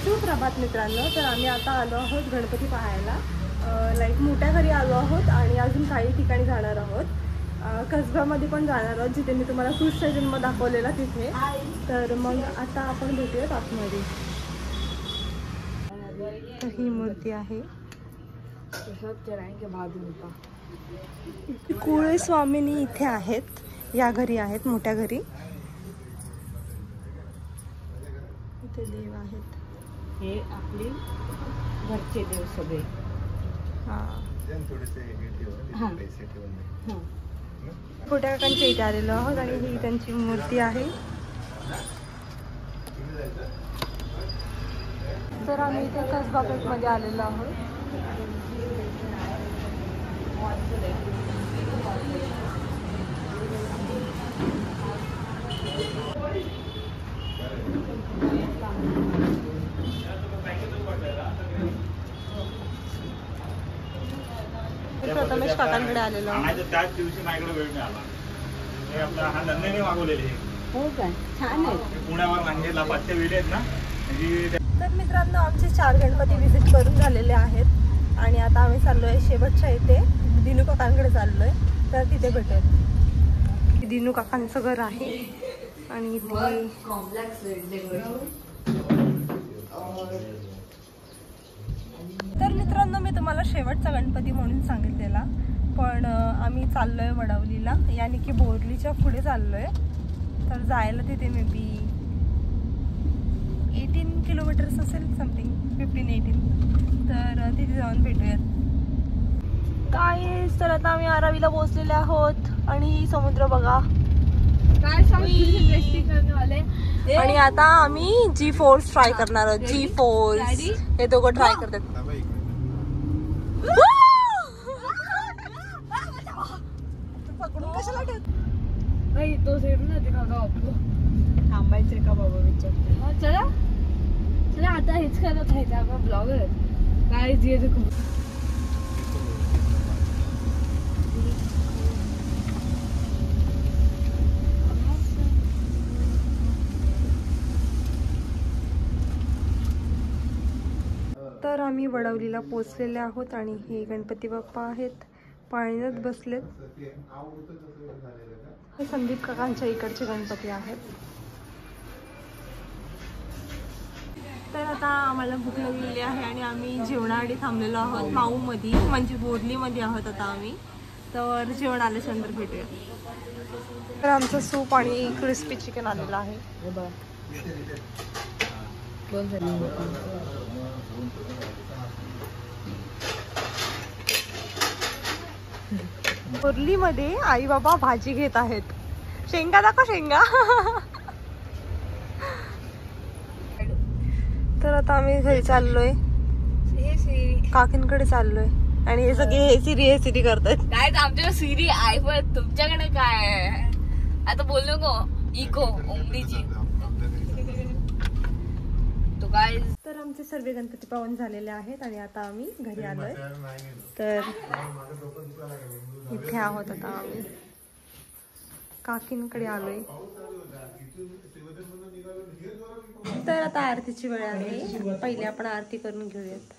सुप्रभात मित्रांनो. तर आम्ही आता आलो आहोत गणपती पाहायला. लाईक मोठ्या घरी आलो आहोत आणि अजून काही ठिकाणी जाणार आहोत. कसब्यामध्ये पण जाणार आहोत, जिथे मी तुम्हाला कृष्ण जन्म दाखवलेला तिथे. तर मग आता आपण भेटूयात आतमध्ये. तर ही मूर्ती आहे कुळे स्वामिनी इथे आहेत, या घरी आहेत, मोठ्या घरी. इथे देव आहेत, हे आपले घरचे देव सगळे. छोट्या काकांच्या इथे आलेलो आहोत आणि ही त्यांची मूर्ती आहे. तर आम्ही इथे कसबा पेठमध्ये आलेलो आहोत. प्रथमेश काकांकडे आलेलो आहोत. त्याच दिवशी माझ्याकडे वेळ मिळाला. हे आपला हा नंदिनी मागवलेले. हो काय छान आहे. पुण्यावर मांगेला 500 वेळे आहेत ना. तर मित्रांनो, आमचे 4 गणपती विजिट करून झालेले आहेत आणि आता आम्ही चाललोय शेवटच्या इथे दिनू काकांकडे चाललोय. तर तिथे भेटूयात. दिनू काकांचं घर आहे आणि इथे तर मित्रांनो, मी तुम्हाला शेवटचा गणपती म्हणून सांगितलेला, पण आम्ही चाललोय वडवलीला, यानी की बोरलीच्या पुढे चाललोय. तर जायला तिथे मे बी 18 किलोमीटर्स असेल, समथिंग 15-18. तर तिथे जाऊन भेटूयात. काय तर आता आम्ही आरावीला पोहोचलेले आहोत आणि समुद्र बघा काय वाले. आणि आता आम्ही G4 ट्राय करणार आहोत. G4 हे दोघं ट्राय करतात. पकडून कशाला ठेवत नाही तो सेट ना ते काका आपलं थांबायचंय का बाबा विचार. चला चला आता हेच करत आहे आपण ब्लॉगर काय जे खूप. तर आम्ही वडवलीला पोचलेले आहोत आणि हे गणपती बाप्पा आहेत, पाळण्यात बसलेत. हे संदीप काकांच्या इकडचे गणपती आहेत. तर आता आम्हाला भूक लागलेली आहे आणि आम्ही जेवणासाठी थांबलेलो आहोत माऊमध्ये, म्हणजे बोरलीमध्ये आहोत आता आम्ही. तर जेवण आल्याच्यानंतर भेटूया. तर आमचं सूप आणि क्रिस्पी चिकन आलेलं आहे. बोरलीमध्ये आई बाबा भाजी घेत आहेत. शेंगा दाखव, शेंगा. तर आता आम्ही घरी चाललोय, काकींकडे चाललोय आणि हे सगळे हे सिरी करतात. काय आमच्याकडे सिरी आहे पण तुमच्याकडे काय आहे आता बोललो गो इको ओमडीची तो काय. तर आमचे सर्व गणपती पावन झालेले आहेत आणि आता आम्ही घरी आलोय. तर इथे आहोत आता आम्ही, काकींकडे आलोय. तर आता आरतीची वेळ आहे. पहिले आपण आरती करून घेऊयात.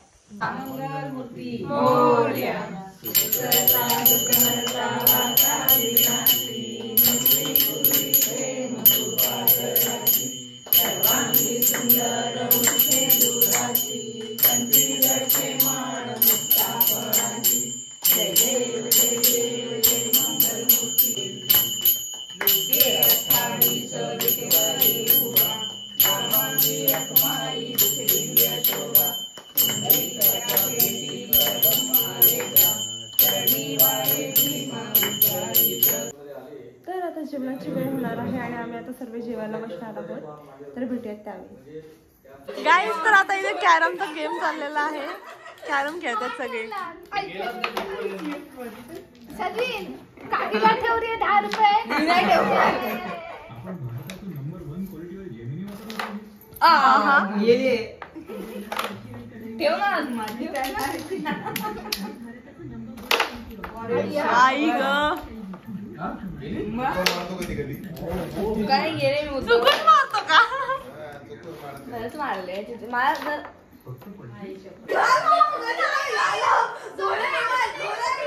तर आता जेवणाची वेळ होणार आहे आणि आम्ही आता सर्व जेवायला बसणार आहोत. तर भेटूयात त्यावेळी. गाईज, तर आता इथे कॅरमचा गेम चाललेला आहे. कॅरम खेळतात सगळे. आई ग काय गेले चुकून मारतो का? खरंच मारले तिथे मला जर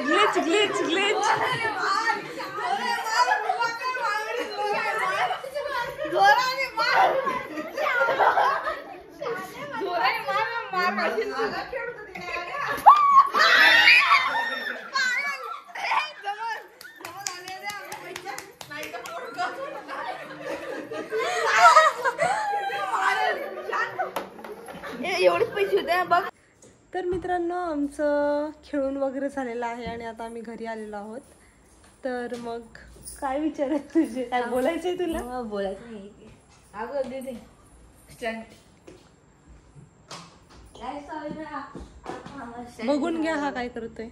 ग्लिच ग्लिच ग्लिच एवढेच पैसे होते बघ. तर मित्रांनो आमचं खेळून वगैरे झालेलं आहे आणि आता आम्ही घरी आलेलो आहोत. तर मग काय विचार आहे तुझे, काय बोलायचंय तुला? बोलायचं नाही अगं दे स्टंट बघून घ्या हा काय करतोय.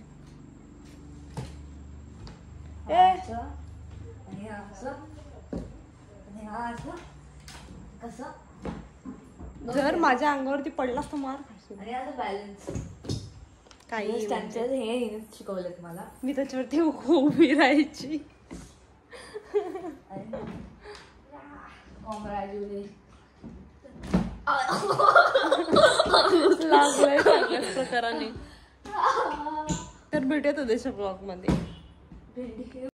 जर माझ्या अंगावरती पडलास तर मार खाशील. आणि आता बॅलन्स काही स्टंटचं हे शिकवलेत मला. मी त्याच्यावरती उभी राहायची. लागलाय चांगल्याच प्रकाराने. तर भेटूयात उद्याच्या ब्लॉग मध्ये.